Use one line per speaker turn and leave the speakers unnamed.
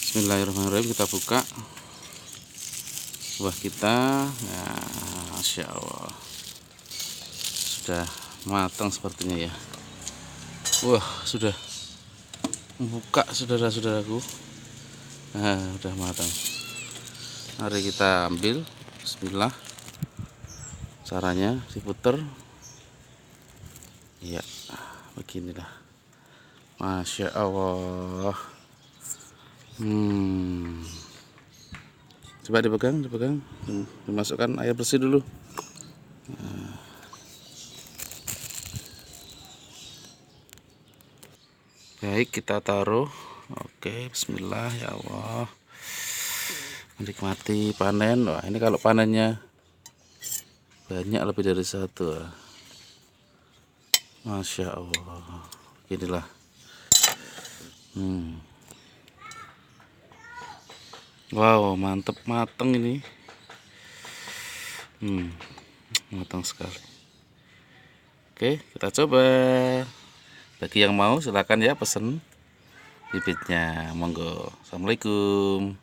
Bismillahirrahmanirrahim, kita buka buah kita ya. Masya Allah, sudah matang sepertinya ya. Wah, sudah membuka saudara-saudaraku. Nah, sudah matang. Mari kita ambil. Bismillah. Caranya diputer ya, beginilah. Masya Allah. Coba dipegang, dimasukkan air bersih dulu. Baik, kita taruh. Oke, bismillah ya Allah. Menikmati panen. Wah, ini kalau panennya banyak lebih dari satu. Masya Allah. Inilah. Wow, mantep, mateng ini. Matang sekali. Oke, kita coba. Bagi yang mau silakan ya pesen bibitnya, monggo. Assalamualaikum.